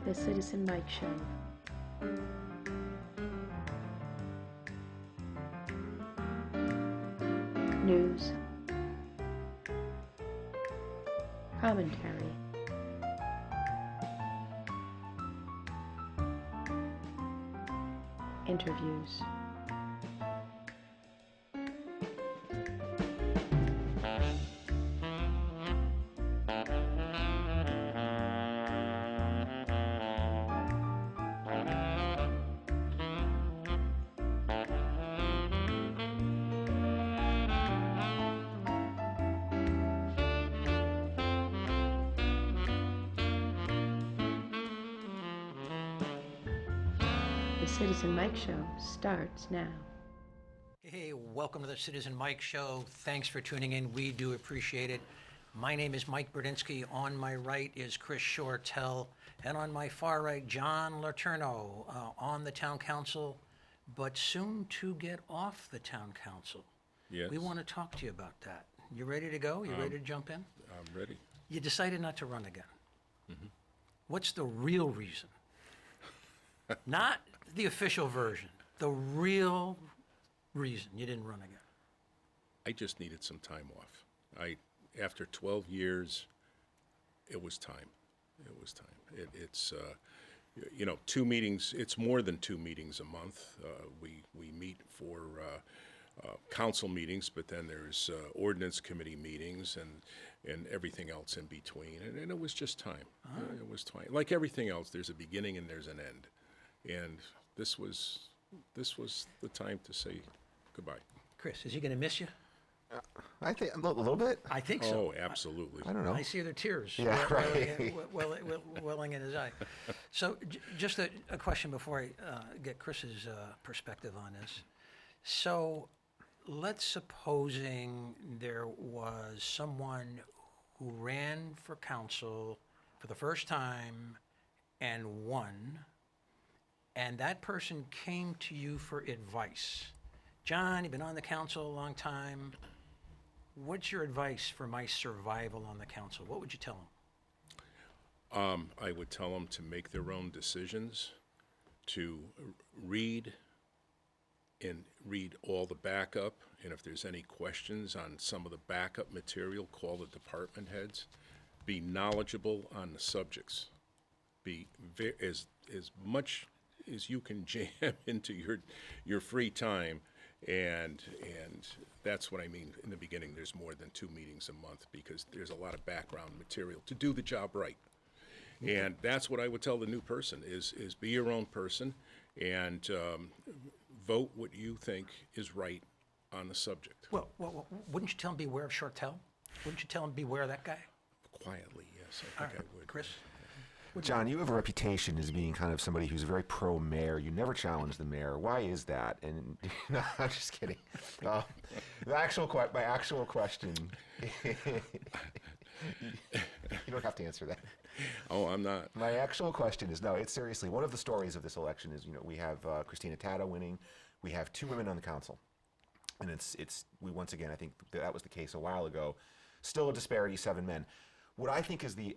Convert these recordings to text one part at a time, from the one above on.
The Citizen Mike Show. News. Commentary. Interviews. The Citizen Mike Show starts now. Hey, welcome to the Citizen Mike Show. Thanks for tuning in. We do appreciate it. My name is Mike Burdinsky. On my right is Chris Shortell. And on my far right, John LeTourneau, on the town council, but soon to get off the town council. Yes. We want to talk to you about that. You ready to go? You ready to jump in? I'm ready. You decided not to run again. Mm-hmm. What's the real reason? Not the official version. The real reason you didn't run again. I just needed some time off. After 12 years, it was time. It was time. It's 2 meetings. It's more than 2 meetings a month. We meet for council meetings, but then there's ordinance committee meetings and everything else in between. And it was just time. It was time. Like everything else, there's a beginning and there's an end. And this was the time to say goodbye. Chris, is he going to miss you? I think a little bit. I think so. Oh, absolutely. I don't know. I see the tears welling in his eye. So just a question before I get Chris's perspective on this. So let's supposing there was someone who ran for council for the first time and won, and that person came to you for advice. John, you've been on the council a long time. What's your advice for my survival on the council? What would you tell them? I would tell them to make their own decisions, to read all the backup, and if there's any questions on some of the backup material, call the department heads. Be knowledgeable on the subjects. Be as much as you can jam into your free time, and that's what I mean in the beginning. There's more than 2 meetings a month because there's a lot of background material to do the job right. And that's what I would tell the new person is be your own person and vote what you think is right on the subject. Well, wouldn't you tell them beware of Shortell? Wouldn't you tell them beware of that guy? Quietly, yes, I think I would. Chris? John, you have a reputation as being kind of somebody who's very pro-mayor. You never challenge the mayor. Why is that? And no, I'm just kidding. My actual question. You don't have to answer that. Oh, I'm not. My actual question is, no, it's seriously, one of the stories of this election is, we have Christina Tata winning. We have 2 women on the council. And we once again, I think that was the case a while ago. Still a disparity, 7 men. What I think is the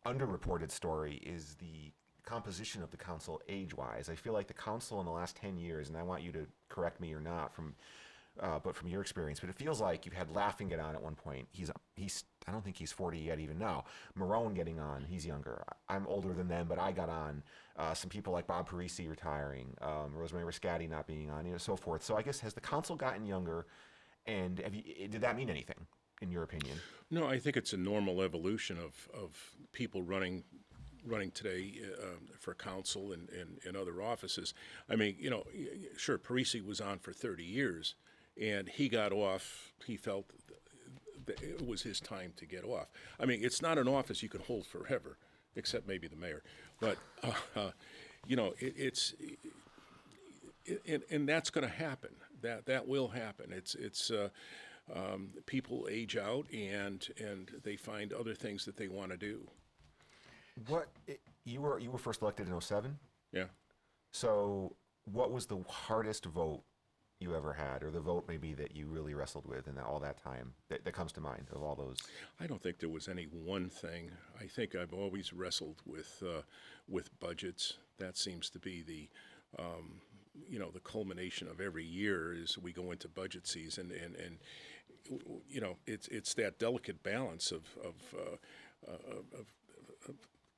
underreported story is the composition of the council age-wise. I feel like the council in the last 10 years, and I want you to correct me or not but from your experience, but it feels like you've had Laughing get on at one point. He's I don't think he's 40 yet even now. Marone getting on, he's younger. I'm older than them, but I got on. Some people like Bob Parisi retiring, Rosemary Riscati not being on, so forth. So I guess, has the council gotten younger, and did that mean anything, in your opinion? No, I think it's a normal evolution of people running today for council and other offices. I mean, sure, Parisi was on for 30 years, and he got off. He felt that it was his time to get off. I mean, it's not an office you can hold forever, except maybe the mayor. But it's and that's going to happen. That will happen. It's people age out and they find other things that they want to do. You were first elected in 2007? Yeah. So what was the hardest vote you ever had, or the vote maybe that you really wrestled with in all that time that comes to mind of all those? I don't think there was any one thing. I think I've always wrestled with budgets. That seems to be the culmination of every year is we go into budget season, and it's that delicate balance of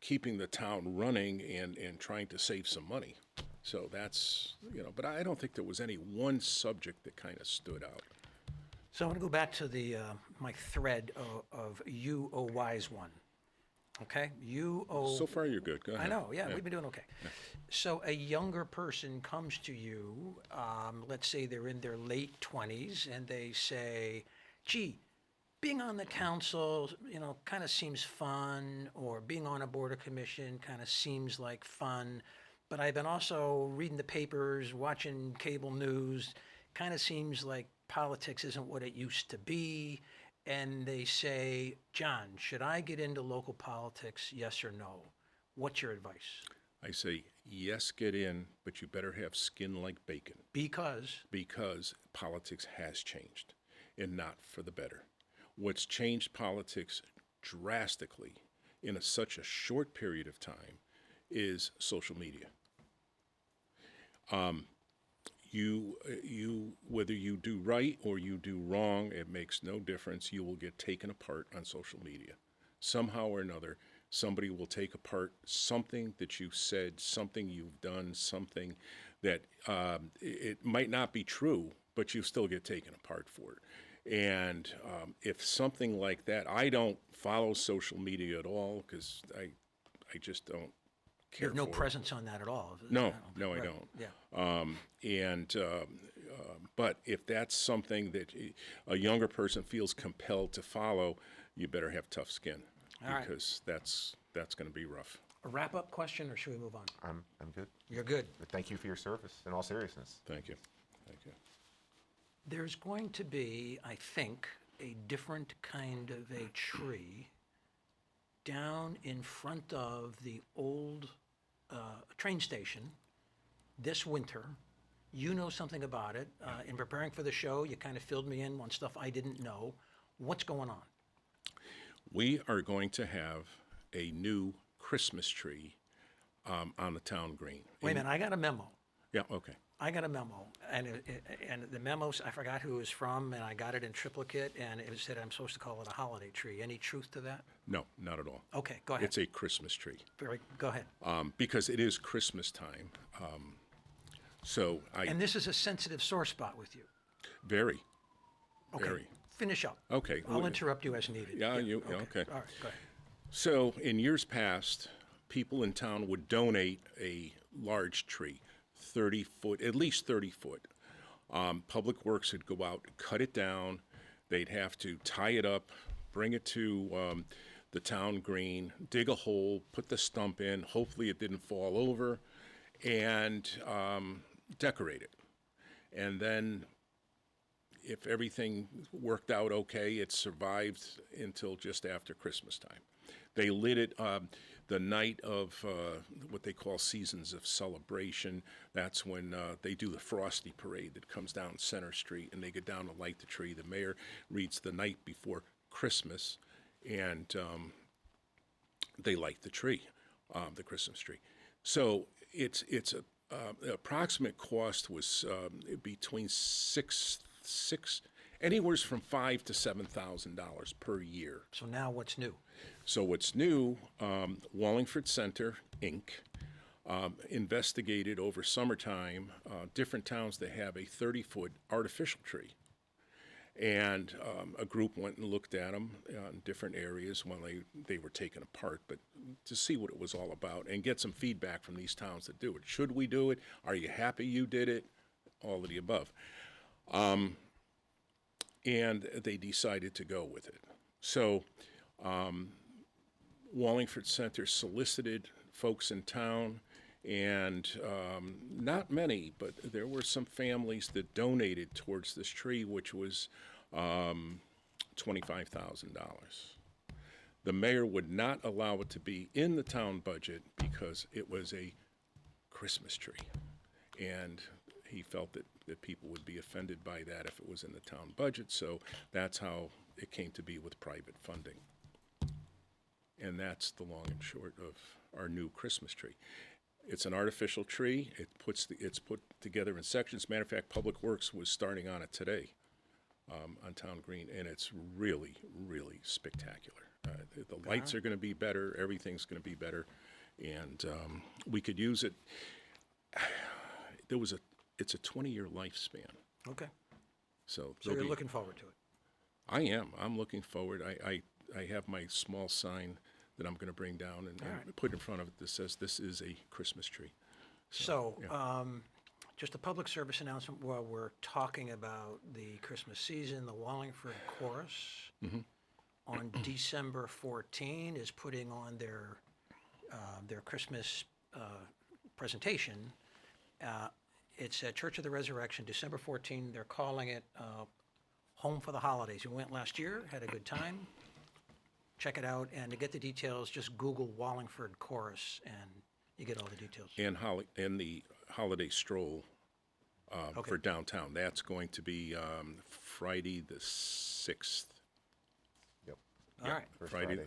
keeping the town running and trying to save some money. So that's, but I don't think there was any one subject that kind of stood out. So I want to go back to the my thread of you, oh wise one. Okay? You, oh. So far, you're good. Go ahead. I know, yeah, we've been doing okay. Yeah. So a younger person comes to you, let's say they're in their late 20s, and they say, gee, being on the council, kind of seems fun, or being on a board or commission kind of seems like fun, but I've been also reading the papers, watching cable news, kind of seems like politics isn't what it used to be, and they say, John, should I get into local politics, yes or no? What's your advice? I say, yes, get in, but you better have skin like bacon. Because politics has changed, and not for the better. What's changed politics drastically in such a short period of time is social media. Whether you do right or you do wrong, it makes no difference. You will get taken apart on social media. Somehow or another, somebody will take apart something that you said, something you've done, something that it might not be true, but you still get taken apart for it. And if something like that, I don't follow social media at all because I just don't care. You have no for presence on that at all. No, I Right. don't. Yeah. But if that's something that a younger person feels compelled to follow, you better have tough skin All right. because that's going to be rough. A wrap-up question, or should we move on? I'm good. You're good. But thank you for your service in all seriousness. Thank you. There's going to be, I think, a different kind of a tree down in front of the old train station this winter. You know something about it. In preparing for the show, you kind of filled me in on stuff I didn't know. What's going on? We are going to have a new Christmas tree on the town green. Wait a minute, I got a memo. Yeah, okay. I got a memo, and the memos, I forgot who it was from, and I got it in triplicate, and it said I'm supposed to call it a holiday tree. Any truth to that? No, not at all. Okay, go ahead. It's a Christmas tree. Go ahead. Because it is Christmas time. And this is a sensitive sore spot with you. Very. Okay, Very. finish up. Okay. I'll interrupt you as needed. Yeah, okay. okay. All right, go ahead. So in years past, people in town would donate a large tree, 30 foot, at least 30 foot. Public Works would go out, cut it down. They'd have to tie it up, bring it to the town green, dig a hole, put the stump in. Hopefully it didn't fall over, and decorate it. And then if everything worked out okay, it survived until just after Christmas time. They lit it the night of what they call Seasons of Celebration. That's when they do the Frosty Parade that comes down Center Street, and they get down to light the tree. The mayor reads the night before Christmas, and they light the tree, the Christmas tree. So it's the approximate cost was between anywhere from $5,000 to $7,000 per year. So now what's new? So what's new, Wallingford Center, Inc., investigated over summertime different towns that have a 30-foot artificial tree. And a group went and looked at them in different areas when they were taken apart, but to see what it was all about and get some feedback from these towns that do it. Should we do it? Are you happy you did it? All of the above. And they decided to go with it. So Wallingford Center solicited folks in town, and not many, but there were some families that donated towards this tree, which was $25,000. The mayor would not allow it to be in the town budget because it was a Christmas tree. And he felt that people would be offended by that if it was in the town budget, so that's how it came to be with private funding. And that's the long and short of our new Christmas tree. It's an artificial tree. It's put together in sections. Matter of fact, Public Works was starting on it today on Town Green, and it's really, really spectacular. The lights are going to be better. Everything's going to be better, and we could use it. It's a 20-year lifespan. Okay. So So you're looking forward to it? I am. I'm looking forward. I have my small sign that I'm going to bring down and put in front of it that says, "This is a Christmas tree." So, just a public service announcement while we're talking about the Christmas season, the Wallingford Chorus on December 14 is putting on their Christmas presentation. It's at Church of the Resurrection, December 14. They're calling it Home for the Holidays. We went last year, had a good time. Check it out, and to get the details, just Google Wallingford Chorus, and you get all the details. And the holiday stroll for downtown. That's going to be Friday the 6th. Yep. All right.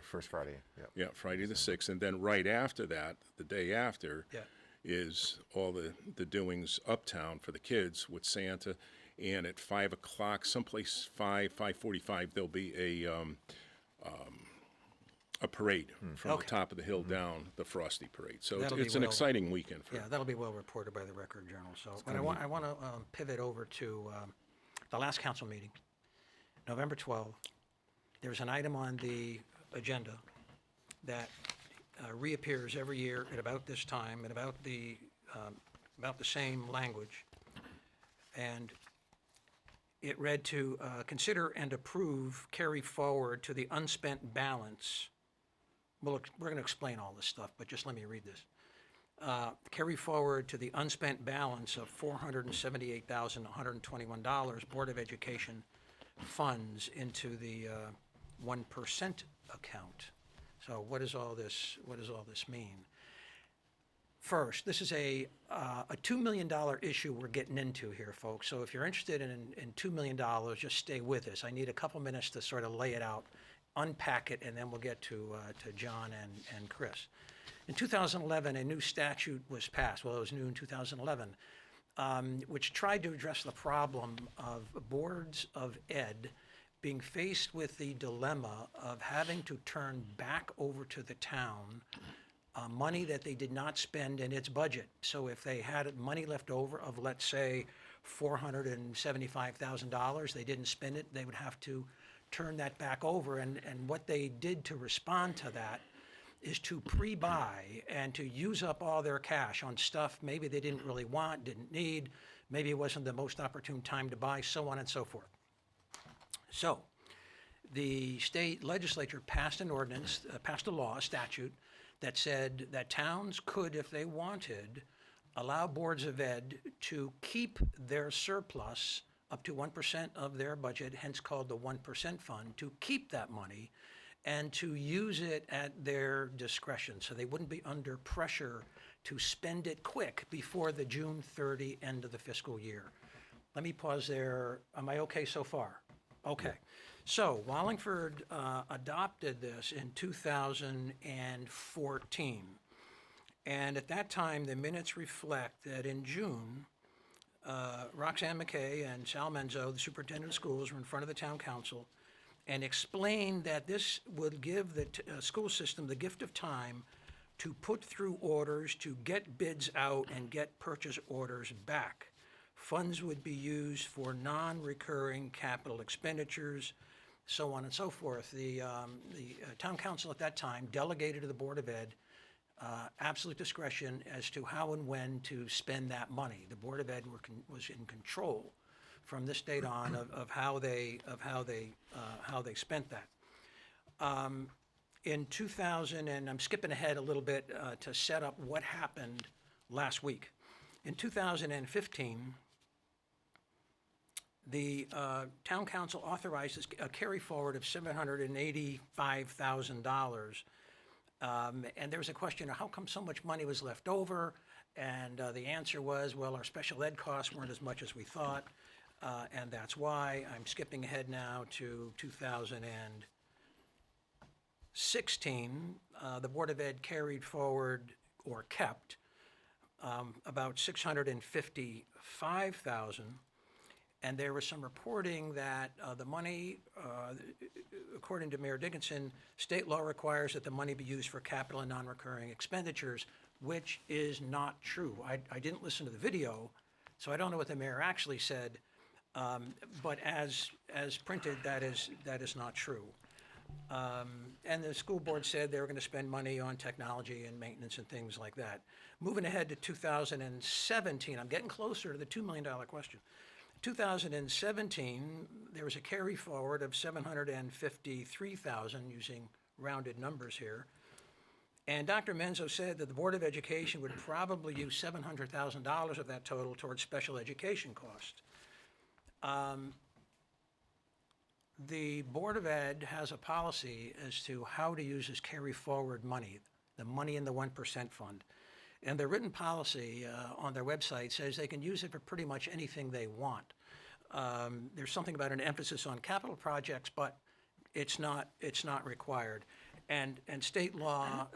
First Friday. Yep. Yeah, Friday the 6th. And then right after that, the day after, Yeah. is all the doings uptown for the kids with Santa. And at 5 o'clock, someplace 5:45, there'll be a parade from the top of the hill down, the Frosty Parade. So That'll it's be an well- exciting weekend for Yeah, that'll be well reported by the Record Journal. So, but I want to pivot over to the last council meeting, November 12th. There's an item on the agenda that reappears every year at about this time and about the same language, and it read to consider and approve carry forward to the unspent balance. Well, we're going to explain all this stuff, but just let me read this. Carry forward to the unspent balance of $478,121 Board of Education funds into the 1% account. So what does all this mean? First, this is a $2 million issue we're getting into here, folks. So if you're interested in $2 million, just stay with us. I need a couple minutes to sort of lay it out, unpack it, and then we'll get to John and Chris. In 2011, a new statute was passed. Well, it was new in 2011, which tried to address the problem of boards of ed being faced with the dilemma of having to turn back over to the town money that they did not spend in its budget. So if they had money left over of, let's say, $475,000, they didn't spend it, they would have to turn that back over. And what they did to respond to that is to pre-buy and to use up all their cash on stuff maybe they didn't really want, didn't need, maybe it wasn't the most opportune time to buy, so on and so forth. So the state legislature passed an ordinance, passed a law, a statute, that said that towns could, if they wanted, allow boards of ed to keep their surplus up to 1% of their budget, hence called the 1% fund, to keep that money and to use it at their discretion. So they wouldn't be under pressure to spend it quick before the June 30 end of the fiscal year. Let me pause there. Am I okay so far? Okay. So Wallingford adopted this in 2014. And at that time, the minutes reflect that in June, Roxanne McKay and Sal Menzo, the superintendent of schools, were in front of the town council and explained that this would give the school system the gift of time to put through orders, to get bids out and get purchase orders back. Funds would be used for non-recurring capital expenditures, so on and so forth. The town council at that time delegated to the Board of Ed absolute discretion as to how and when to spend that money. The Board of Ed was in control from this date on of how they spent that. In 2000, and I'm skipping ahead a little bit to set up what happened last week. In 2015, the town council authorizes a carry forward of $785,000. And there was a question of how come so much money was left over? And the answer was, well, our special ed costs weren't as much as we thought, and that's why. I'm skipping ahead now to 2016. The Board of Ed carried forward, or kept, about $655,000. And there was some reporting that the money, according to Mayor Dickinson, state law requires that the money be used for capital and non-recurring expenditures, which is not true. I didn't listen to the video, so I don't know what the mayor actually said, but as printed, that is not true. And the school board said they were going to spend money on technology and maintenance and things like that. Moving ahead to 2017, I'm getting closer to the $2 million question. 2017, there was a carry forward of $753,000, using rounded numbers here. And Dr. Menzo said that the Board of Education would probably use $700,000 of that total towards special education costs. The Board of Ed has a policy as to how to use this carry forward money, the money in the 1% fund. And their written policy on their website says they can use it for pretty much anything they want. There's something about an emphasis on capital projects, but it's not required. And state law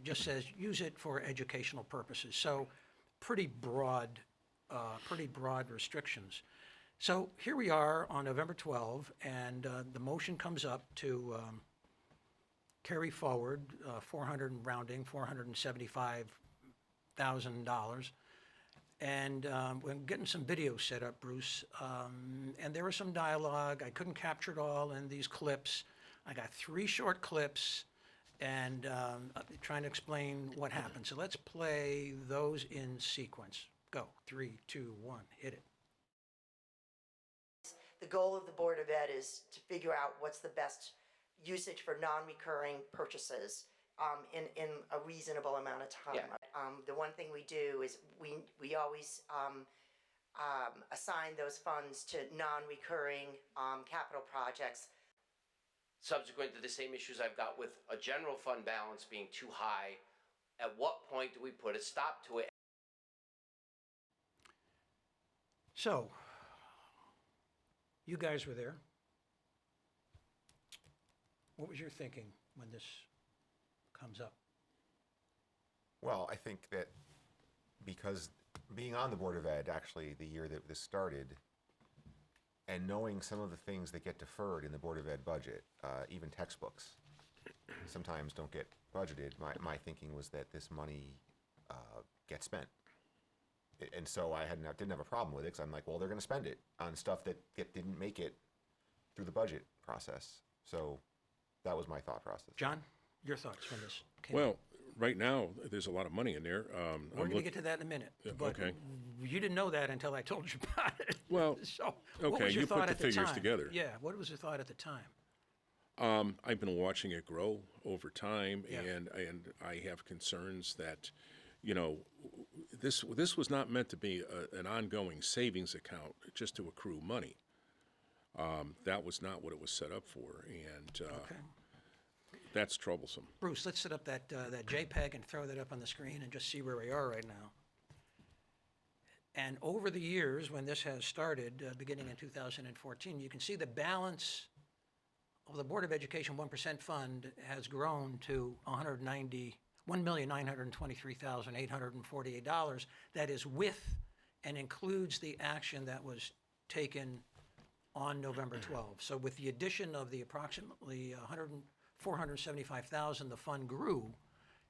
just says use it for educational purposes. So pretty broad restrictions. So here we are on November 12, and the motion comes up to carry forward $475,000. And we're getting some video set up, Bruce. And there was some dialogue. I couldn't capture it all in these clips. I got 3 short clips and trying to explain what happened. So let's play those in sequence. Go. 3, 2, 1, hit it. The goal of the Board of Ed is to figure out what's the best usage for non-recurring purchases in a reasonable amount of time. Yeah. The one thing we do is we always assign those funds to non-recurring capital projects. Subsequent to the same issues I've got with a general fund balance being too high, at what point do we put a stop to it? So, you guys were there. What was your thinking when this comes up? Well, I think that because being on the Board of Ed, actually, the year that this started, and knowing some of the things that get deferred in the Board of Ed budget, even textbooks, sometimes don't get budgeted, my thinking was that this money gets spent. And so I didn't have a problem with it, because I'm like, well, they're going to spend it on stuff that didn't make it through the budget process. So that was my thought process. John, your thoughts when this came up? Well, right now, there's a lot of money in there. We're going to get to that in a minute. But okay. You didn't know that until I told you about it. Well, So what okay, was your you put thought the at the figures time? together. Yeah, what was your thought at the time? I've been watching it grow over time, Yeah. and I have concerns that, you know, this was not meant to be an ongoing savings account just to accrue money. That was not what it was set up for, and Okay. that's troublesome. Bruce, let's set up that JPEG and throw that up on the screen and just see where we are right now. And over the years, when this has started, beginning in 2014, you can see the balance of the Board of Education 1% fund has grown to $1,923,848. That is with and includes the action that was taken on November 12. So with the addition of the approximately $475,000, the fund grew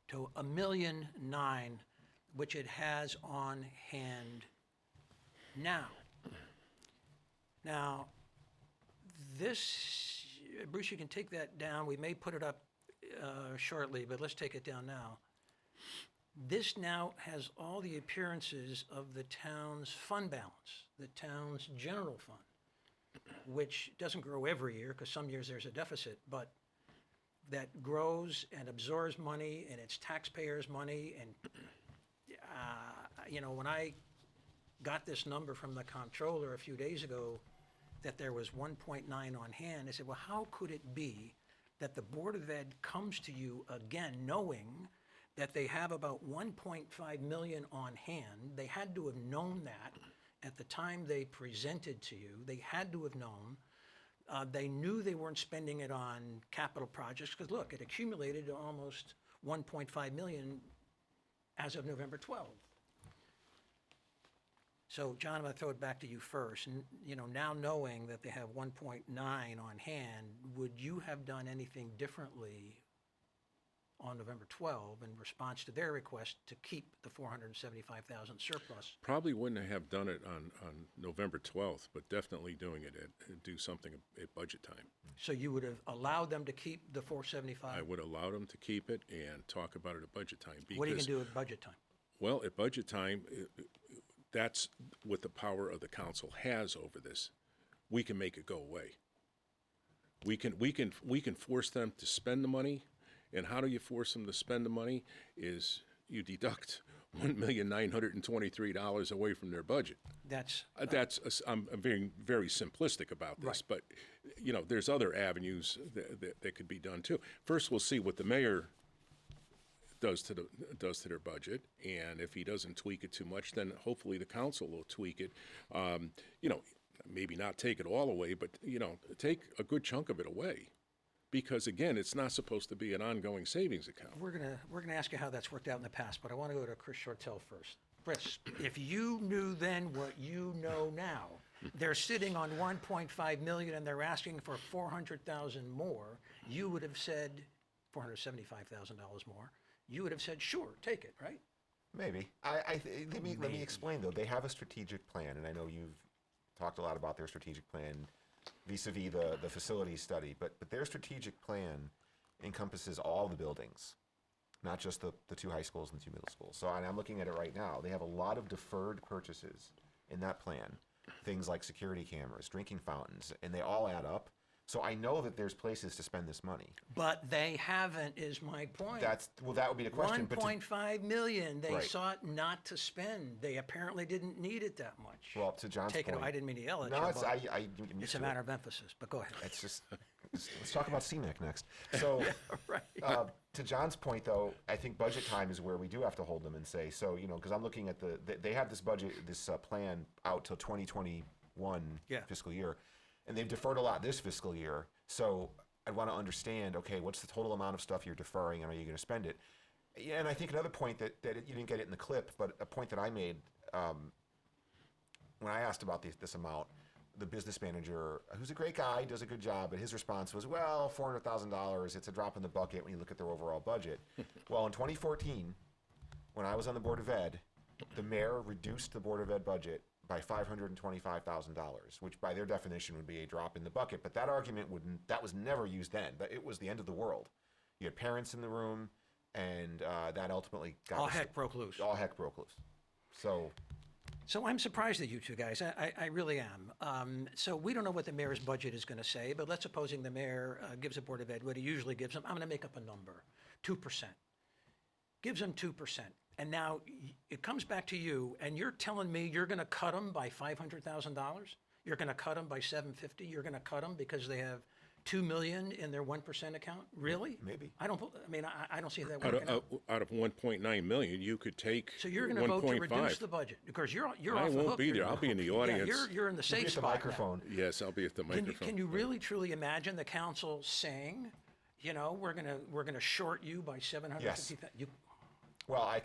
to $1,000,009, which it has on hand now. Now, this, Bruce, you can take that down. We may put it up shortly, but let's take it down now. This now has all the appearances of the town's fund balance, the town's general fund, which doesn't grow every year because some years there's a deficit, but that grows and absorbs money, and it's taxpayers' money. And, you know, when I got this number from the comptroller a few days ago that there was 1.9 on hand, I said, well, how could it be that the Board of Ed comes to you again knowing that they have about 1.5 million on hand. They had to have known that at the time they presented to you. They had to have known. They knew they weren't spending it on capital projects, because look, it accumulated to almost 1.5 million as of November 12th. So, John, I'm going to throw it back to you first. And, now knowing that they have 1.9 on hand, would you have done anything differently on November 12 in response to their request to keep the 475,000 surplus? Probably wouldn't have done it on November 12th, but definitely doing it do something at budget time. So you would have allowed them to keep the 475? I would allow them to keep it and talk about it at budget time. What are you going because- to do at budget time? Well, at budget time, that's what the power of the council has over this. We can make it go away. We can force them to spend the money, and how do you force them to spend the money? Is you deduct $1,923,000 away from their budget. I'm being very simplistic about this, Right. but there's other avenues that could be done too. First, we'll see what the mayor does to their budget, and if he doesn't tweak it too much, then hopefully the council will tweak it. Maybe not take it all away, but take a good chunk of it away, because again, it's not supposed to be an ongoing savings account. We're gonna ask you how that's worked out in the past, but I want to go to Chris Shortell first. Chris, if you knew then what you know now, they're sitting on 1.5 million and they're asking for 400,000 more, you would have said $475,000 more. You would have said, sure, take it, right? Maybe. Let me explain, though. They have a strategic plan, and I know you've talked a lot about their strategic plan vis-a-vis the facility study, but their strategic plan encompasses all the buildings, not just the two high schools and the two middle schools. So, and I'm looking at it right now. They have a lot of deferred purchases in that plan, things like security cameras, drinking fountains, and they all add up. So I know that there's places to spend this money. But they haven't, is my point. That would be the question. but to- 1.5 million, they Right. sought not to spend. They apparently didn't need it that much. Well, to John's Take it, point. I didn't mean to yell at No, you, it's, but I'm used it's a to it. matter of emphasis, but go ahead. It's just, let's talk about CMAC next. So, Right. to John's point, though, I think budget time is where we do have to hold them and say, so, because I'm looking at they have this budget, this plan out till 2021 Yeah. fiscal year, and they've deferred a lot this fiscal year. So I want to understand, okay, what's the total amount of stuff you're deferring, and are you going to spend it? Yeah, and I think another point that you didn't get it in the clip, but a point that I made when I asked about this amount, the business manager, who's a great guy, does a good job, but his response was, well, $400,000, it's a drop in the bucket when you look at their overall budget. Well, in 2014, when I was on the Board of Ed, the mayor reduced the Board of Ed budget by $525,000, which by their definition would be a drop in the bucket. But that argument that was never used then. But it was the end of the world. You had parents in the room, and that ultimately got All heck broke loose. All heck broke loose. So I'm surprised at you two guys. I really am. So we don't know what the mayor's budget is going to say, but let's supposing the mayor gives the Board of Ed what he usually gives them. I'm going to make up a number, 2%. Gives them 2%. And now it comes back to you, and you're telling me you're going to cut them by $500,000? You're going to cut them by $750,000? You're going to cut them because they have $2 million in their 1% account? Really? Maybe. I don't see that working out. Out of 1.9 million, you could take So you're going to vote to reduce 1.5. the budget because you're I off the won't hook. be You're there. on I'll be in the hook. audience. Yeah, you're in the safe Get the spot now. microphone. Yes, I'll be at the microphone. Can you really truly imagine the council saying, we're gonna short you by $750,000? Yes. Well, I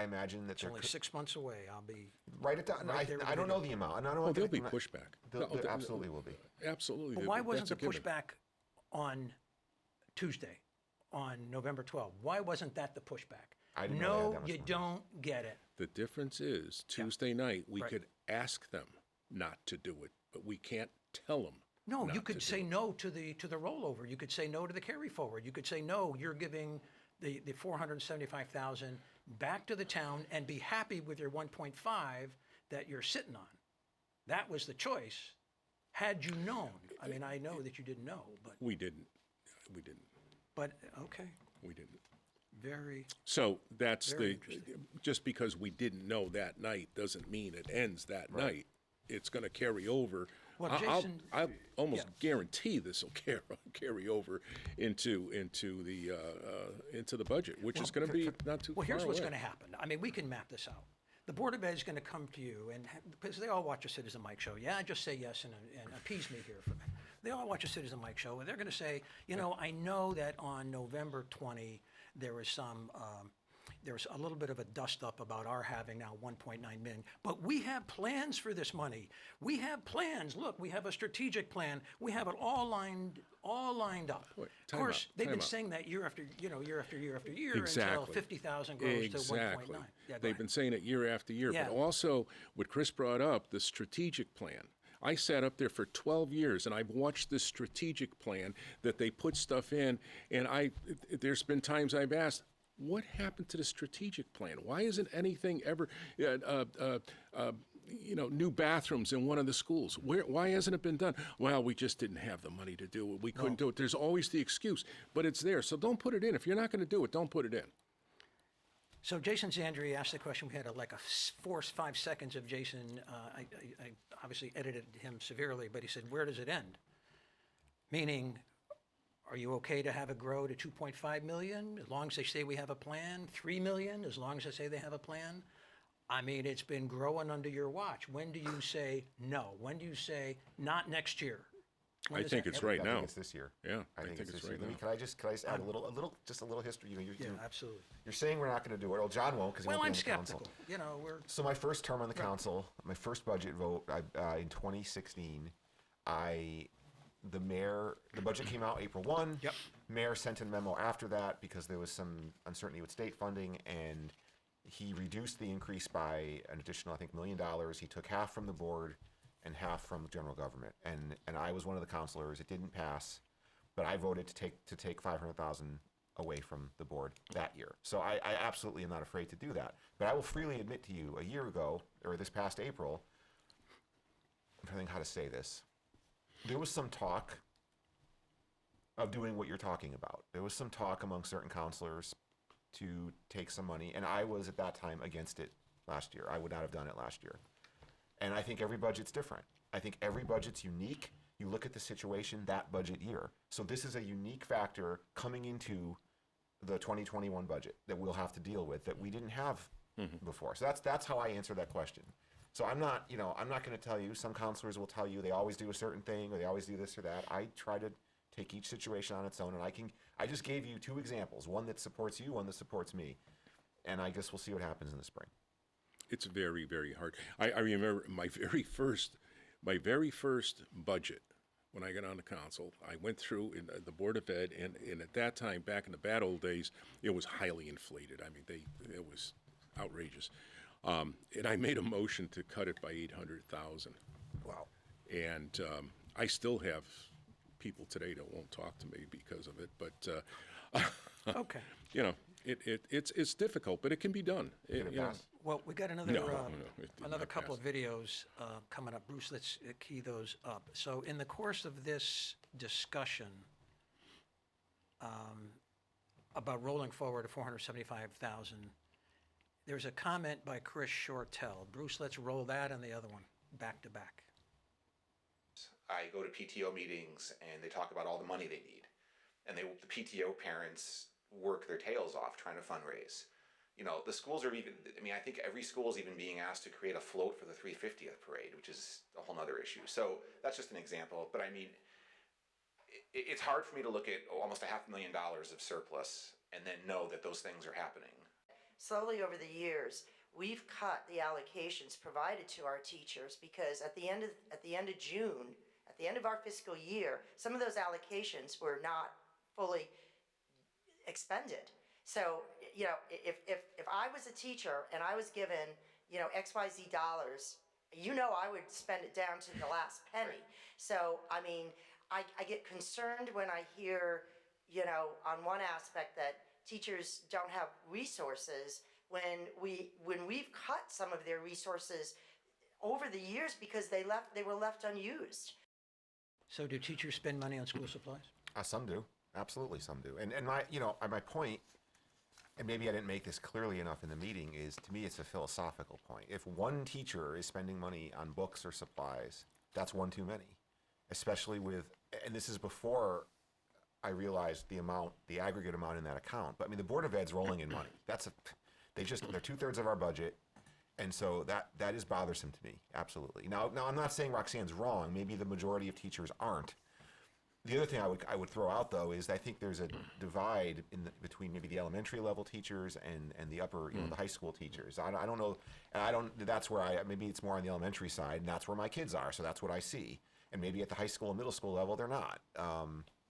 imagine that It's they're only 6 months away. I'll be. write it down. right there with I don't you. know the amount. And I don't Oh, want there'll to- be pushback. There absolutely will be. Absolutely. But why wasn't that's the a given. pushback on Tuesday, on November 12th? Why wasn't that the pushback? I didn't know they had No, that much you money. don't get it. The difference is Tuesday night, we Right. could ask them not to do it, but we can't tell them. No, not you to could do say it. no to the rollover. You could say no to the carry forward. You could say no. You're giving the 475,000 back to the town and be happy with your 1.5 that you're sitting on. That was the choice. Had you known, I mean, I know that you didn't know, but We didn't. okay, We didn't. very. So that's Very the, interesting. just because we didn't know that night doesn't mean it ends that night. It's going to carry over Well, I'll Jason, almost yeah. guarantee this will carry over into the budget, which is going to be not too Well, far here's what's away. going to happen. I mean, we can map this out. The Board of Ed is going to come to you, and because they all watch a Citizen Mike show. Yeah, just say yes and appease me here for a minute. They all watch a Citizen Mike show, and they're going to say, you know, I know that on November 20, there was there's a little bit of a dust up about our having now 1.9 million, but we have plans for this money. We have plans. Look, we have a strategic plan. We have it all lined up. Wait, Of time course, out, they've time been out. saying that year after year until Exactly. 50,000 grows to 1.9. Exactly. Yeah, go They've ahead. been saying it year after year. Yeah. But also, what Chris brought up, the strategic plan. I sat up there for 12 years, and I've watched this strategic plan that they put stuff in, and there's been times I've asked, what happened to the strategic plan? Why isn't anything ever, new bathrooms in one of the schools? Why hasn't it been done? Well, we just didn't have the money to do it. We couldn't do it. There's always the excuse, but it's there. So don't put it in. If you're not going to do it, don't put it in. So Jason Zandri asked the question. We had 5 seconds of Jason. I obviously edited him severely, but he said, where does it end? Meaning, are you okay to have it grow to 2.5 million, as long as they say we have a plan? 3 million, as long as they say they have a plan? I mean, it's been growing under your watch. When do you say no? When do you say not next year? When I does think that it's happen? right I now. think it's this year. Yeah, I think it's it's this year. right Let me- now. Can I just add a little history? Yeah, absolutely. You're saying we're not going to do it. Well, John won't because he Well, won't I'm be on the council. skeptical. You know, we're So my first term on the council, my first budget vote in 2016, the budget came out April 1. Yep. Mayor sent a memo after that because there was some uncertainty with state funding, and he reduced the increase by an additional, I think, $1 million. He took half from the board and half from general government. And I was one of the counselors. It didn't pass, but I voted to take 500,000 away from the board that year. So I absolutely am not afraid to do that. But I will freely admit to you, a year ago, or this past April, I'm trying to think how to say this. There was some talk of doing what you're talking about. There was some talk among certain counselors to take some money, and I was at that time against it last year. I would not have done it last year. And I think every budget's different. I think every budget's unique. You look at the situation that budget year. So this is a unique factor coming into the 2021 budget that we'll have to deal with that we didn't have before. So that's how I answer that question. So I'm not going to tell you. Some counselors will tell you they always do a certain thing or they always do this or that. I try to take each situation on its own, and I just gave you two examples, one that supports you, one that supports me. And I guess we'll see what happens in the spring. It's very, very hard. I remember my very first budget when I got on the council. I went through in the Board of Ed, and at that time, back in the bad old days, it was highly inflated. I mean, it was outrageous. And I made a motion to cut it by 800,000. Wow. And I still have people today that won't talk to me because of it. But okay. It's difficult, but it can be done. Can it pass? Well, we got No, it did another not couple pass. of videos coming up. Bruce, let's key those up. So in the course of this discussion about rolling forward to 475,000, there's a comment by Chris Shortell. Bruce, let's roll that and the other one back to back. I go to PTO meetings and they talk about all the money they need. And the PTO parents work their tails off trying to fundraise. You know, the schools are I think every school is even being asked to create a float for the 350th parade, which is a whole nother issue. So that's just an example. But I mean, it's hard for me to look at almost $500,000 of surplus and then know that those things are happening. Slowly over the years, we've cut the allocations provided to our teachers because at the end of June, at the end of our fiscal year, some of those allocations were not fully expended. So, you know, if I was a teacher and I was given, XYZ dollars, I would spend it down to the last penny. So, I mean, I get concerned when I hear, on one aspect that teachers don't have resources when we've cut some of their resources over the years because they were left unused. So do teachers spend money on school supplies? Some do. Absolutely, some do. And my point, and maybe I didn't make this clearly enough in the meeting, is to me it's a philosophical point. If one teacher is spending money on books or supplies, That's one too many, especially with, and this is before I realized the aggregate amount in that account. But I mean, the Board of Ed's rolling in money. They're 2/3 of our budget. And so that is bothersome to me, absolutely. Now I'm not saying Roxanne's wrong. Maybe the majority of teachers aren't. The other thing I would throw out though is I think there's a divide between maybe the elementary level teachers and the upper, the high school teachers. I don't know, and that's where maybe it's more on the elementary side, and that's where my kids are, so that's what I see. And maybe at the high school and middle school level they're not,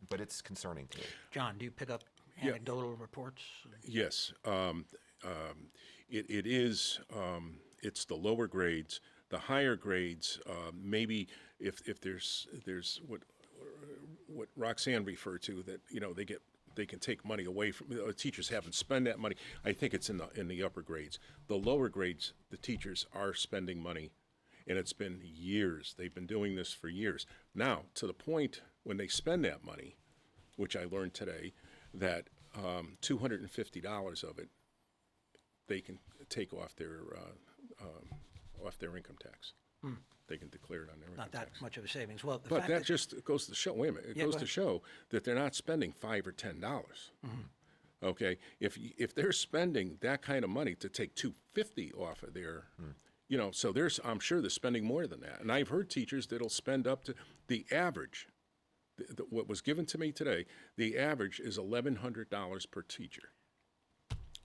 but it's concerning to me. John, do you pick up anecdotal reports? Yes. It is, it's the lower grades. The higher grades, maybe if there's what Roxanne referred to, that, they can take money away from, teachers haven't spent that money. I think it's in the upper grades. The lower grades, the teachers are spending money, and it's been years. They've been doing this for years. Now, to the point when they spend that money, which I learned today, that $250 of it, they can take off their income tax. They can declare it on their income Not that tax. much of a savings. Well, the But fact that just goes to show. Wait a minute. It Yeah, goes go to ahead. show that they're not spending $5 or $10. Okay, if they're spending that kind of money to take $250 off of their, so I'm sure they're spending more than that. And I've heard teachers that'll spend up to the average. What was given to me today, the average is $1,100 per teacher.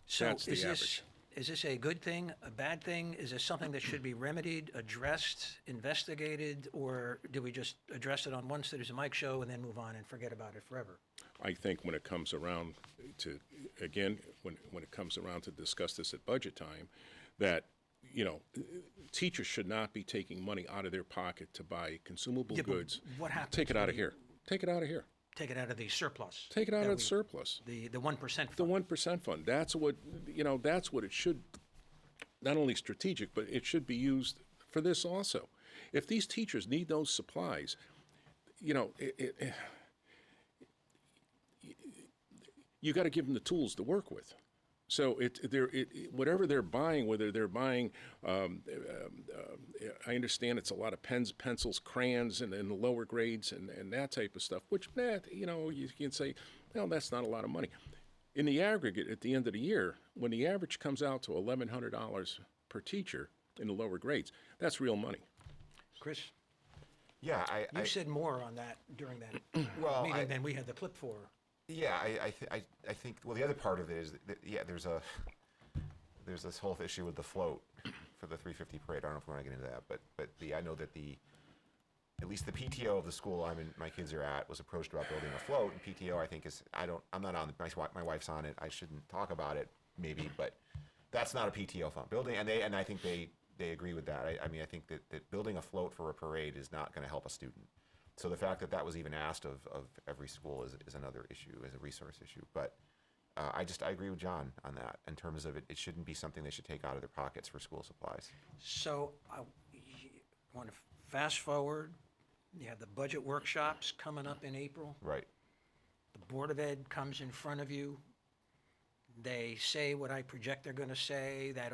So That's the is average. this a good thing, a bad thing? Is this something that should be remedied, addressed, investigated, or do we just address it on one Citizen Mike show and then move on and forget about it forever? I think when it comes around to, again, when it comes around to discuss this at budget time, that, teachers should not be taking money out of their pocket to buy consumable Yeah, but goods. what happens Take it out when of here. Take it out of here. Take it out of the surplus. Take it out that of the surplus. The 1% The fund. 1% fund. That's what it should, not only strategic, but it should be used for this also. If these teachers need those supplies, you got to give them the tools to work with. So whatever they're buying, whether they're buying, I understand it's a lot of pens, pencils, crayons, and in the lower grades and that type of stuff, which, you can say, that's not a lot of money. In the aggregate, at the end of the year, when the average comes out to $1,100 per teacher in the lower grades, that's real money. Chris, Yeah, you said more on that during that Well, meeting than we had the clip for. Yeah, I think, well, the other part of it is that, there's this whole issue with the float for the 350 parade. I don't know if we want to get into that, but I know that at least the PTO of the school my kids are at was approached about building a float, and PTO I think I'm not on my wife's on it. I shouldn't talk about it maybe, but that's not a PTO fund building, and I think they agree with that. I mean, I think that building a float for a parade is not going to help a student. So the fact that was even asked of every school is another issue, is a resource issue. But I agree with John on that in terms of it shouldn't be something they should take out of their pockets for school supplies. So I want to fast forward. You have the budget workshops coming up in April. Right. The Board of Ed comes in front of you. They say what I project they're going to say, that,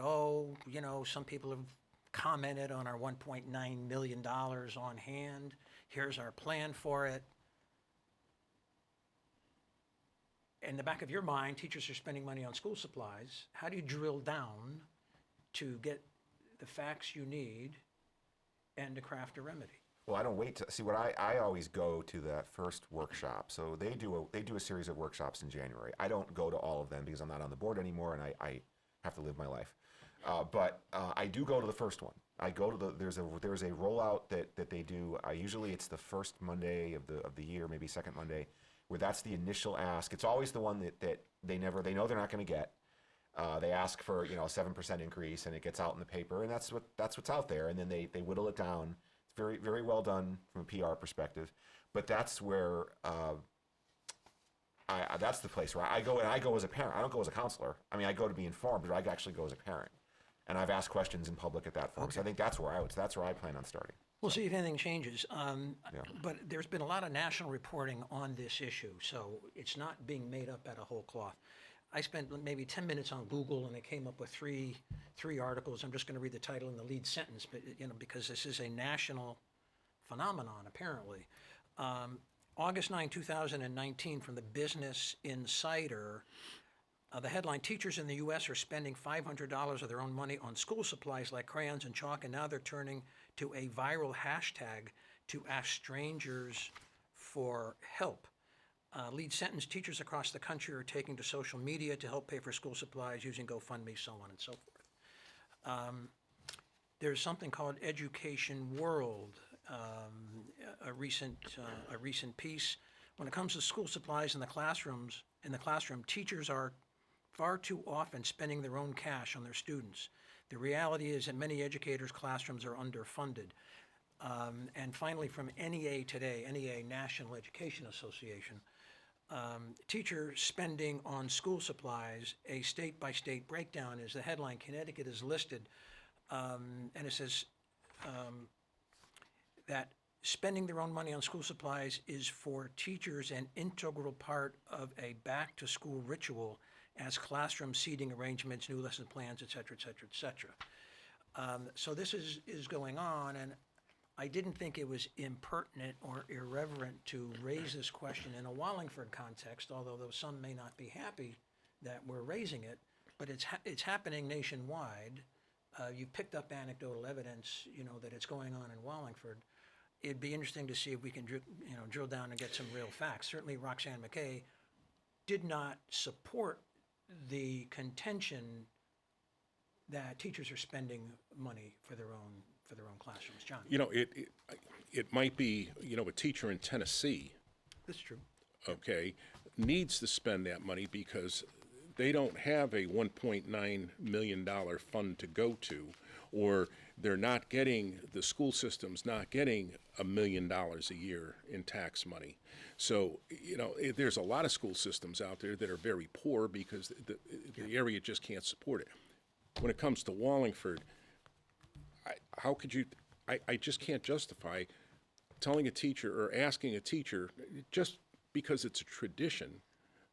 some people have commented on our $1.9 million on hand. Here's our plan for it. In the back of your mind, teachers are spending money on school supplies. How do you drill down to get the facts you need and to craft a remedy? Well, I don't wait to see what I always go to that first workshop. So they do a series of workshops in January. I don't go to all of them because I'm not on the board anymore and I have to live my life. But I do go to the first one. I go to there's a rollout that they do. Usually it's the first Monday of the year, maybe second Monday, where that's the initial ask. It's always the one that they know they're not going to get. They ask for a 7% increase, and it gets out in the paper, and that's what's out there. And then they whittle it down. It's very, very well done from a PR perspective. But that's where that's the place where I go, and I go as a parent. I don't go as a counselor. I mean, I go to be informed, but I actually go as a parent. And I've asked questions in public at that forum. So I think that's where I plan on starting. We'll see if anything changes. But there's been a lot of national reporting on this issue, so it's not being made up out of whole cloth. I spent maybe 10 minutes on Google, and it came up with three articles. I'm just going to read the title and the lead sentence, but because this is a national phenomenon, apparently. August 9, 2019, from the Business Insider, the headline, teachers in the U.S. are spending $500 of their own money on school supplies like crayons and chalk, and now they're turning to a viral hashtag to ask strangers for help. Lead sentence, teachers across the country are taking to social media to help pay for school supplies using GoFundMe, so on and so forth. There's something called Education World, a recent piece. When it comes to school supplies in the classroom, teachers are far too often spending their own cash on their students. The reality is that many educators' classrooms are underfunded. And finally, from NEA Today, NEA, National Education Association, teacher spending on school supplies, a state-by-state breakdown is the headline. Connecticut is listed, and it says that spending their own money on school supplies is for teachers an integral part of a back-to-school ritual as classroom seating arrangements, new lesson plans, et cetera, et cetera, et cetera. So this is going on, and I didn't think it was impertinent or irreverent to raise this question in a Wallingford context, although some may not be happy that we're raising it, but it's happening nationwide. You picked up anecdotal evidence, that it's going on in Wallingford. It'd be interesting to see if we can drill down and get some real facts. Certainly Roxanne McKay did not support the contention that teachers are spending money for their own classrooms. John? It might be, a teacher in Tennessee, That's true. okay, needs to spend that money because they don't have a $1.9 million fund to go to, or they're not getting, the school system's not getting $1 million a year in tax money. So, there's a lot of school systems out there that are very poor because the area just can't support it. When it comes to Wallingford, how could you, I just can't justify telling a teacher or asking a teacher, just because it's a tradition,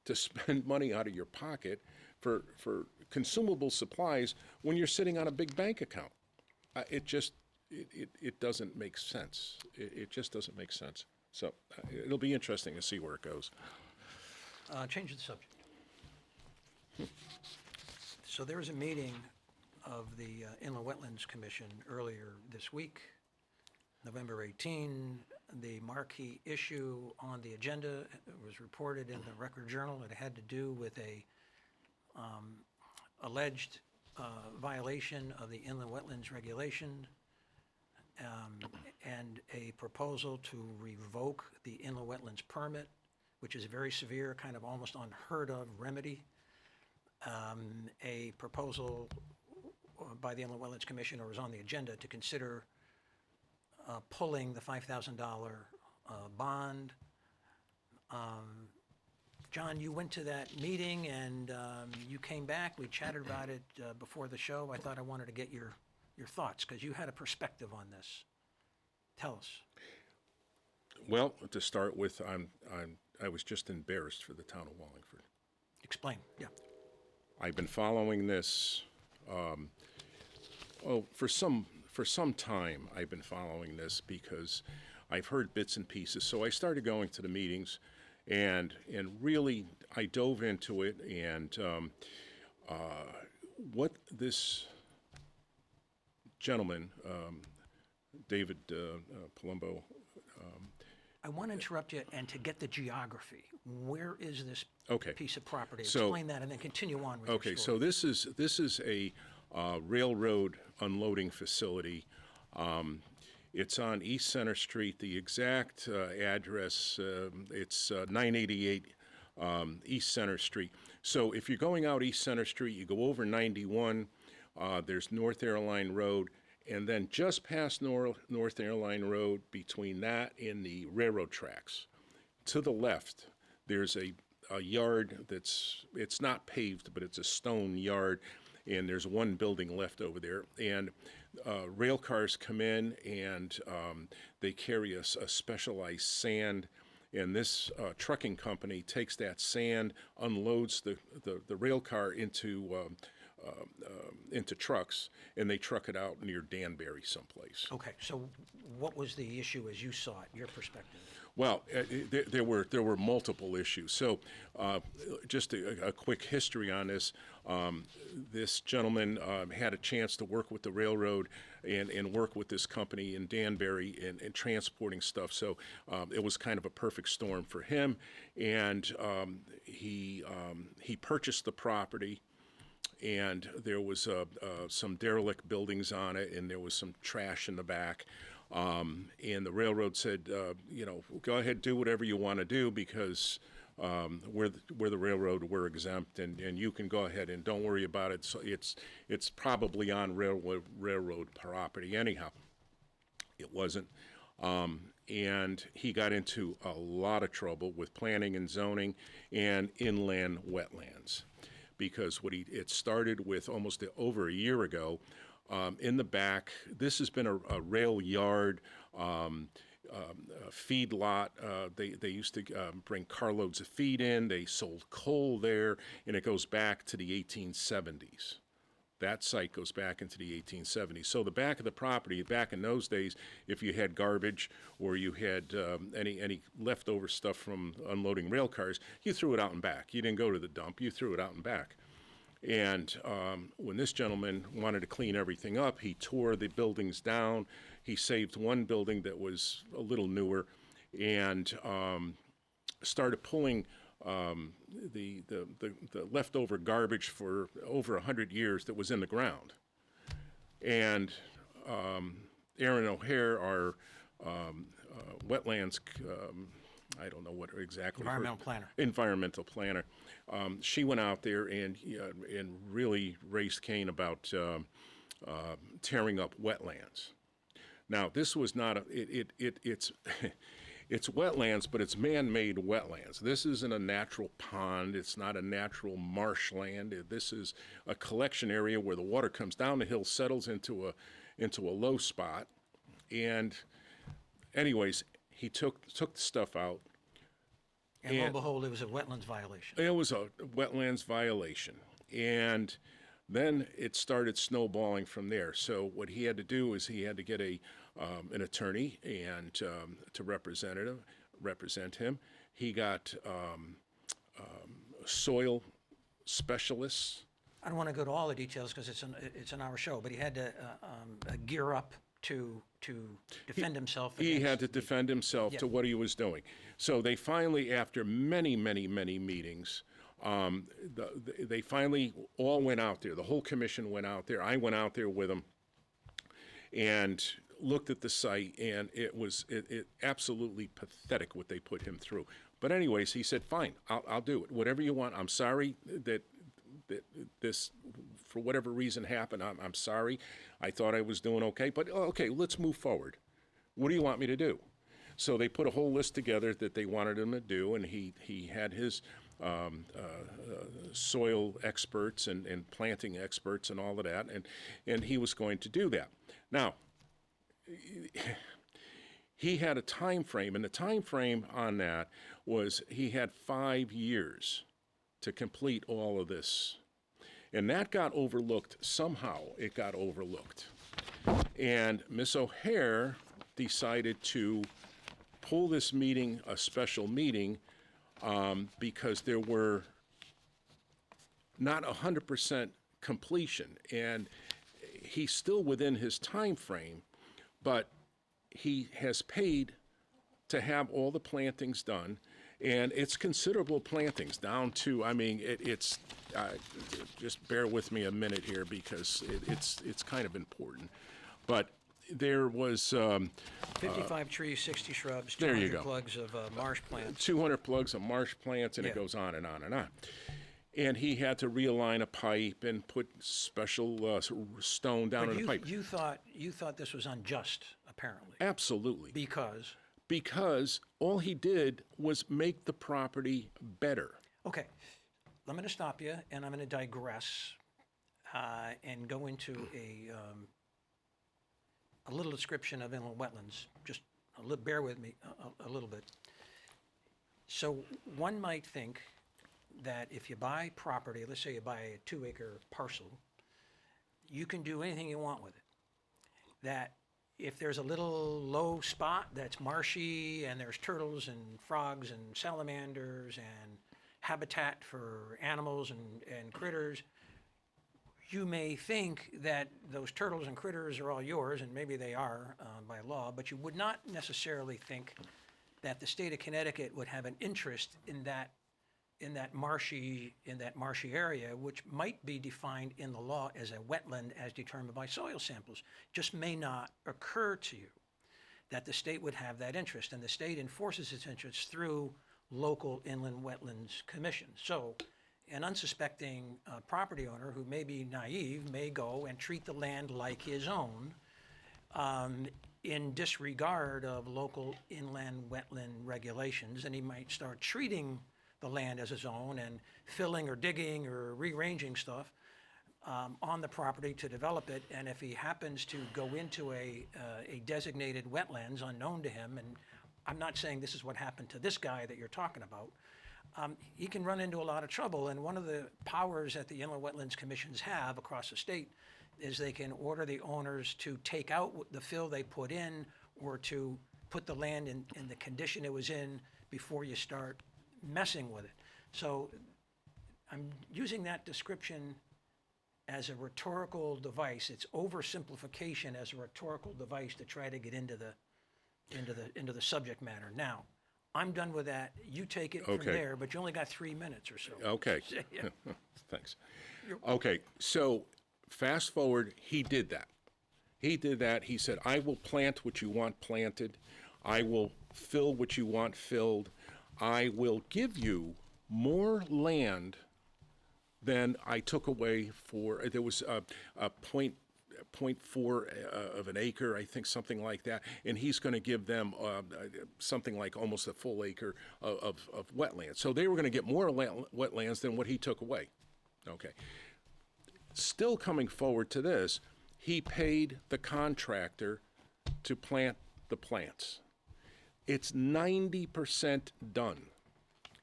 to spend money out of your pocket for consumable supplies when you're sitting on a big bank account. It doesn't make sense. It just doesn't make sense. So it'll be interesting to see where it goes. Change the subject. So there was a meeting of the Inland Wetlands Commission earlier this week, November 18. The marquee issue on the agenda was reported in the Record Journal. It had to do with a alleged violation of the Inland Wetlands Regulation and a proposal to revoke the Inland Wetlands permit, which is a very severe, kind of almost unheard of remedy. A proposal by the Inland Wetlands Commission, or was on the agenda, to consider pulling the $5,000 bond. John, you went to that meeting and you came back. We chatted about it before the show. I thought I wanted to get your thoughts because you had a perspective on this. Tell us. Well, to start with, I was just embarrassed for the town of Wallingford. Explain. Yeah. I've been following this. For some time, I've been following this because I've heard bits and pieces. So I started going to the meetings, and really I dove into it. And what this gentleman, David Palumbo. I want to interrupt you and to get the geography. Where is this piece of property? So- Explain that and then continue on with Okay, your so story. this is a railroad unloading facility. It's on East Center Street. The exact address, it's 988 East Center Street. So if you're going out East Center Street, you go over 91, there's North Airline Road, and then just past North Airline Road, between that and the railroad tracks, to the left, there's a yard it's not paved, but it's a stone yard, and there's one building left over there. And rail cars come in, and they carry a specialized sand, and this trucking company takes that sand, unloads the rail car into into trucks, and they truck it out near Danbury someplace. Okay, so what was the issue as you saw it, your perspective? Well, there were multiple issues. So, just a quick history on this. This gentleman had a chance to work with the railroad and work with this company in Danbury in transporting stuff. So it was kind of a perfect storm for him. And he purchased the property. And there was some derelict buildings on it, and there was some trash in the back. And the railroad said, go ahead, do whatever you want to do, because we're the railroad, we're exempt, and you can go ahead and don't worry about it. So it's probably on railroad property anyhow. It wasn't. And he got into a lot of trouble with planning and zoning and inland wetlands, because it started with almost over a year ago. In the back, this has been a rail yard, feed lot. They used to bring carloads of feed in. They sold coal there, and it goes back to the 1870s. That site goes back into the 1870s. So the back of the property, back in those days, if you had garbage or you had any leftover stuff from unloading rail cars, you threw it out and back. You didn't go to the dump. You threw it out and back. And when this gentleman wanted to clean everything up, he tore the buildings down. He saved one building that was a little newer, and started pulling the leftover garbage for over 100 years that was in the ground. And Aaron O'Hare, our wetlands, I don't know what exactly. Environmental planner. She went out there and really raised Cain about tearing up wetlands. Now, this was not it's it's wetlands, but it's man-made wetlands. This isn't a natural pond. It's not a natural marshland. This is a collection area where the water comes down the hill, settles into a low spot. And anyways, he took the stuff out. And lo and behold, it was a wetlands violation. It was a wetlands violation. And then it started snowballing from there. So what he had to do is he had to get an attorney and to represent him. He got soil specialists. I don't want to go to all the details because it's an hour show, but he had to gear up to defend himself. He had to defend himself to what he was doing. So they finally, after many, many, many meetings, they finally all went out there. The whole commission went out there. I went out there with them and looked at the site, and it was absolutely pathetic what they put him through. But anyways, he said, fine, I'll do it. Whatever you want. I'm sorry that this, for whatever reason, happened. I'm sorry. I thought I was doing okay. But okay, let's move forward. What do you want me to do? So they put a whole list together that they wanted him to do, and he had his soil experts and planting experts and all of that, and he was going to do that. Now, he had a time frame, and the time frame on that was he had 5 years to complete all of this. And that got overlooked. Somehow it got overlooked. And Miss O'Hare decided to pull this meeting, a special meeting, because there were not 100% completion. And he's still within his time frame, but he has paid to have all the plantings done. And it's considerable plantings, down to, I mean, it's just bear with me a minute here because it's kind of important. But there was 55 trees, 60 shrubs, there you 200 go. plugs of marsh plants. 200 plugs of marsh plants, and it goes on and on and on. And he had to realign a pipe and put special stone down in the pipe. You thought this was unjust, apparently. Absolutely. Because all he did was make the property better. Okay, I'm going to stop you, and I'm going to digress and go into a little description of inland wetlands. Just bear with me a little bit. So one might think that if you buy property, let's say you buy a 2-acre parcel you can do anything you want with it. That if there's a little low spot that's marshy and there's turtles and frogs and salamanders and habitat for animals and critters, you may think that those turtles and critters are all yours, and maybe they are by law, but you would not necessarily think that the state of Connecticut would have an interest in that marshy area, which might be defined in the law as a wetland as determined by soil samples. Just may not occur to you that the state would have that interest, and the state enforces its interest through local inland wetlands commissions. So an unsuspecting property owner who may be naive may go and treat the land like his own in disregard of local inland wetland regulations, and he might start treating the land as his own and filling or digging or rearranging stuff on the property to develop it. And if he happens to go into a designated wetlands unknown to him, and I'm not saying this is what happened to this guy that you're talking about, he can run into a lot of trouble. And one of the powers that the Inland Wetlands Commissions have across the state is they can order the owners to take out the fill they put in, or to put the land in the condition it was in before you start messing with it. So I'm using that description as a rhetorical device. It's oversimplification as a rhetorical device to try to get into the subject matter. Now, I'm done with that. You take it from Okay. there, but you only got 3 minutes or so. Okay. Yeah. Thanks. Okay, so fast forward, he did that. He did that. He said, I will plant what you want planted. I will fill what you want filled. I will give you more land than I took away for, there was a point 0.4 of an acre, I think, something like that, and he's going to give them something like almost a full acre of wetlands. So they were going to get more wetlands than what he took away. Okay. Still coming forward to this, he paid the contractor to plant the plants. It's 90% done.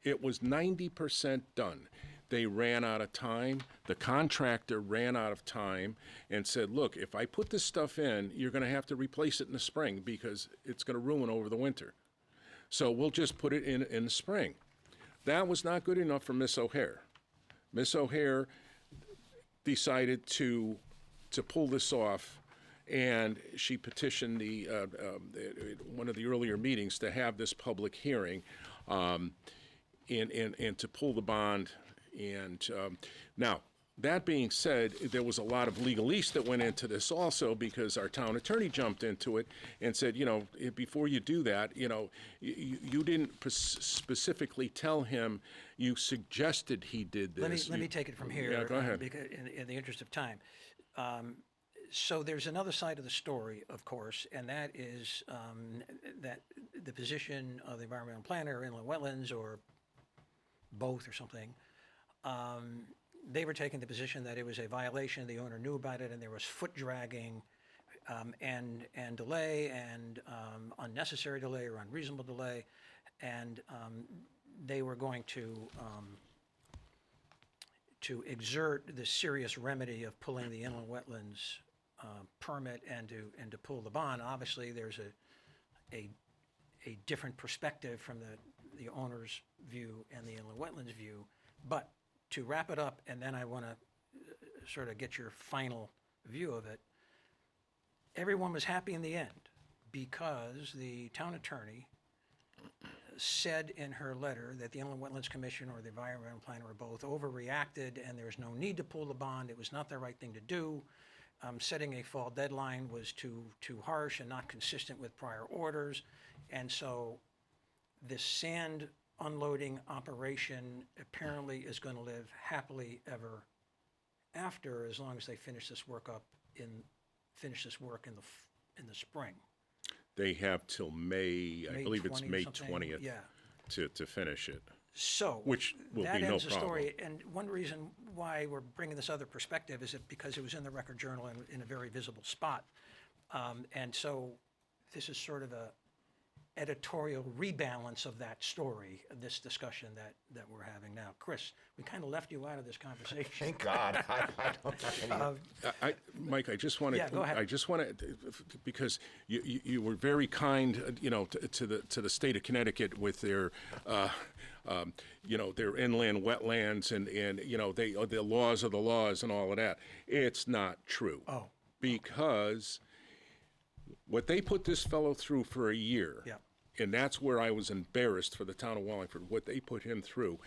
It was 90% done. They ran out of time. The contractor ran out of time and said, look, if I put this stuff in, you're going to have to replace it in the spring because it's going to ruin over the winter. So we'll just put it in the spring. That was not good enough for Miss O'Hare. Miss O'Hare decided to pull this off, and she petitioned one of the earlier meetings to have this public hearing and to pull the bond. And now, that being said, there was a lot of legalese that went into this also, because our town attorney jumped into it and said, before you do that, you didn't specifically tell him, you suggested he did this. Let me take it from here. Yeah, go ahead. Because in the interest of time. So there's another side of the story, of course, and that is that the position of the environmental planner, inland wetlands, or both or something, they were taking the position that it was a violation, the owner knew about it, and there was foot dragging and delay and unnecessary delay or unreasonable delay, and they were going to exert the serious remedy of pulling the inland wetlands permit and to pull the bond. Obviously, there's a different perspective from the owner's view and the inland wetlands view, but to wrap it up, and then I want to sort of get your final view of it, everyone was happy in the end because the town attorney said in her letter that the Inland Wetlands Commission or the environmental planner or both overreacted and there's no need to pull the bond. It was not the right thing to do. Setting a fall deadline was too harsh and not consistent with prior orders. And so this sand unloading operation apparently is going to live happily ever after, as long as they finish this work in the spring. They have till May, I believe it's 20 May something, 20th yeah. to finish it. So Which will that be no ends the problem. story. And one reason why we're bringing this other perspective is because it was in the Record Journal and in a very visible spot. And so this is sort of editorial rebalance of that story, this discussion that we're having now. Chris, we kind of left you out of this conversation. Thank God. I don't have any. Mike, I just want to. Yeah, go ahead. I just want to, because you were very kind, to the state of Connecticut with their, their inland wetlands and the laws are the laws and all of that. It's not true. Oh. Because what they put this fellow through for a year. Yeah. And that's where I was embarrassed for the town of Wallingford, what they put him through.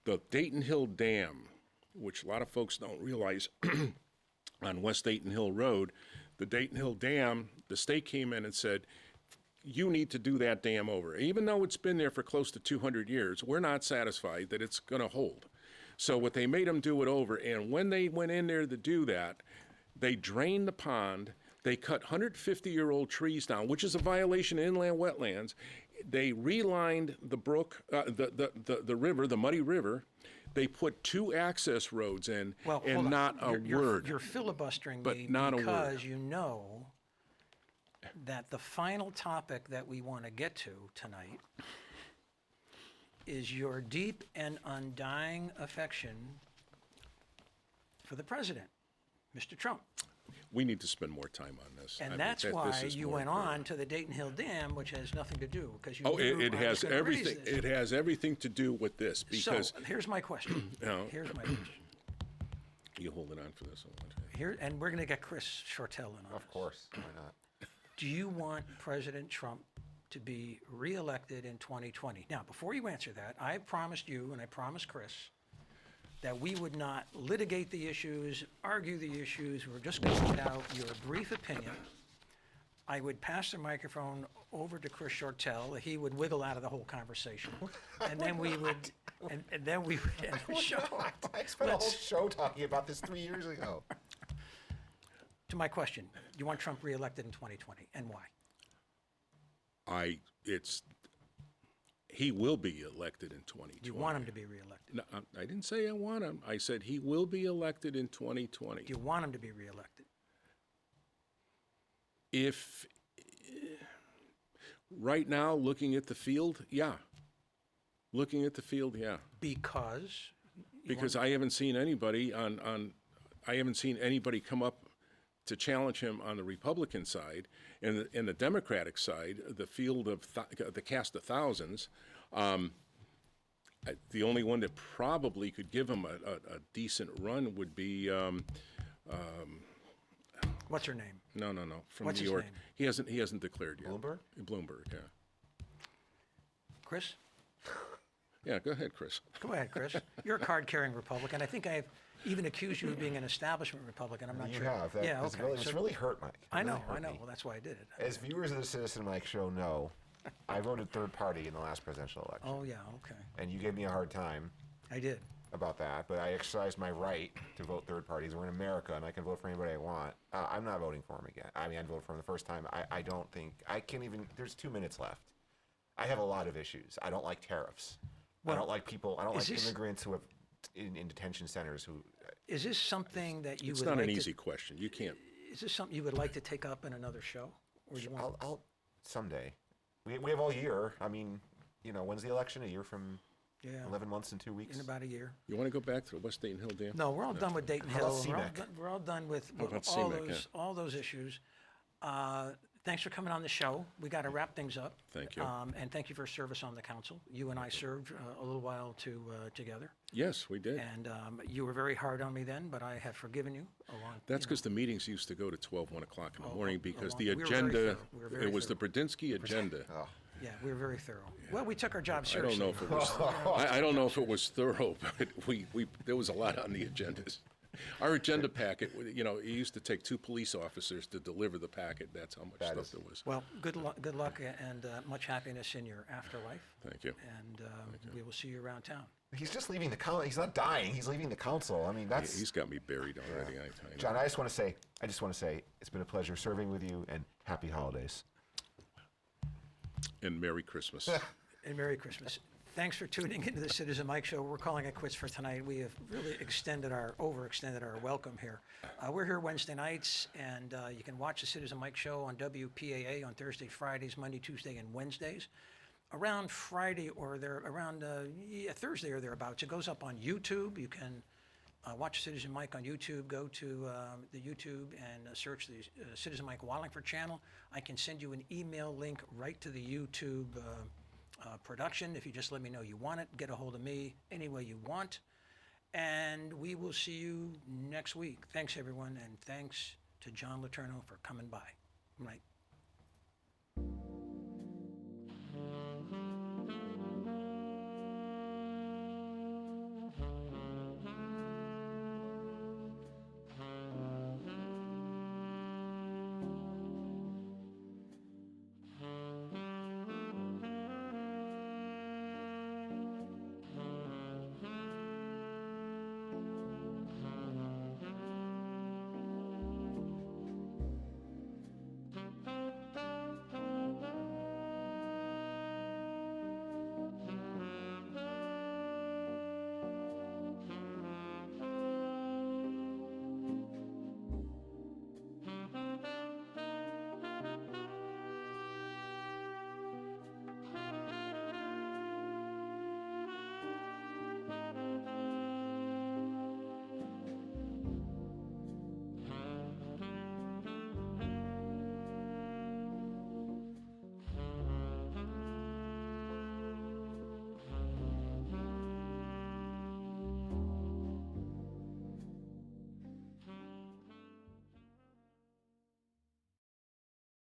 The Dayton Hill Dam, which a lot of folks don't realize, on West Dayton Hill Road, the Dayton Hill Dam, the state came in and said, you need to do that dam over. Even though it's been there for close to 200 years, we're not satisfied that it's going to hold. So what they made them do it over, and when they went in there to do that, they drained the pond. They cut 150-year-old trees down, which is a violation of inland wetlands. They relined the brook, the river, the muddy river. They put 2 access roads in, Well, and hold on. not a word. You're filibustering But me not a word. because you know that the final topic that we want to get to tonight is your deep and undying affection for the president, Mr. Trump. We need to spend more time on this. And I mean, that's this why is you more went important. on to the Dayton Hill Dam, which has nothing to do, because you Oh, knew it I was has gonna raise everything. this. It has everything to do with this because So, here's my question. Here's my question. you hold it on for this one. Here, and we're going to get Chris Shortell in on Of this. course. Why not? Do you want President Trump to be reelected in 2020? Now, before you answer that, I promised you and I promised Chris that we would not litigate the issues, argue the issues. We're just going to get out your brief opinion. I would pass the microphone over to Chris Shortell. He would wiggle out of the whole conversation, and then we would, and then we would end the show. I spent a whole Let's- show talking about this 3 years ago. To my question, do you want Trump reelected in 2020, and why? He will be elected in 2020. Do you want him to be reelected? No, I didn't say I want him. I said he will be elected in 2020. Do you want him to be reelected? If right now, looking at the field, yeah. Looking at the field, yeah. Because Because I haven't seen anybody I haven't seen anybody come up to challenge him on the Republican side. And the Democratic side, the field of the cast of thousands, the only one that probably could give him a decent run would be what's her name? no, from What's New his York. name? He hasn't declared yet. Bloomberg? Bloomberg, yeah. Chris? Yeah, go ahead, Chris. Go ahead, Chris. You're a card-carrying Republican. I think I've even accused you of being an establishment Republican. I'm not You sure. have. That, Yeah, it's okay. really, So- it's really hurt, Mike. It I really know. hurt me. Well, that's why I did it. As viewers of the Citizen Mike show know, I voted third party in the last presidential election. Oh, yeah, okay. And you gave me a hard time I did. about that, but I exercised my right to vote third parties. We're in America, and I can vote for anybody I want. I'm not voting for him again. I mean, I'd vote for him the first time. I don't think, I can't even, there's 2 minutes left. I have a lot of issues. I don't like tariffs. I Well, don't like people, I don't is like this- immigrants who have, in detention centers who, Is this something that you It's would not like an to... easy question. You can't. Is this something you would like to take up in another show? Or you want... I'll someday. We have all year. I mean, when's the election? A year from Yeah, 11 months and 2 weeks? in about a year. You want to go back to the West Dayton Hill Dam? No, we're all done with Dayton How Hill. about and CMEC? We're all done with How about all CMEC, all those issues. Thanks for coming on the show. We got to wrap things up. Thank you. And thank you for your service on the council. You and I served a little while together, Yes, we did. and you were very hard on me then, but I have forgiven you along. That's because the meetings used to go to 12, 1 o'clock in the morning because along- the we were very agenda, thorough. We were very it was the thorough. Brzezinski agenda. Oh, Yeah, we were very thorough. Well, we took our job I seriously. don't know if it was, I don't know if it was thorough, but there was a lot on the agendas. Our agenda packet, it used to take 2 police officers to deliver the packet. That's how much stuff there was. Well, good luck, and much happiness in your afterlife. Thank you. And we will see you around town. he's just leaving the council. He's not dying. He's leaving the council. I mean, that's... He's got me buried already, I tell you. John, I just want to say, it's been a pleasure serving with you, and happy holidays. And Merry Christmas. And Merry Christmas. Thanks for tuning into the Citizen Mike Show. We're calling it quits for tonight. We have really overextended our welcome here. We're here Wednesday nights, and you can watch the Citizen Mike Show on WPAA on Thursday, Fridays, Monday, Tuesday, and Wednesdays. Around Thursday or thereabouts, it goes up on YouTube. You can watch Citizen Mike on YouTube. Go to the YouTube and search the Citizen Mike Wallingford channel. I can send you an email link right to the YouTube production if you just let me know you want it. Get a hold of me any way you want. And we will see you next week. Thanks, everyone, and thanks to John LeTourneau for coming by. Good night.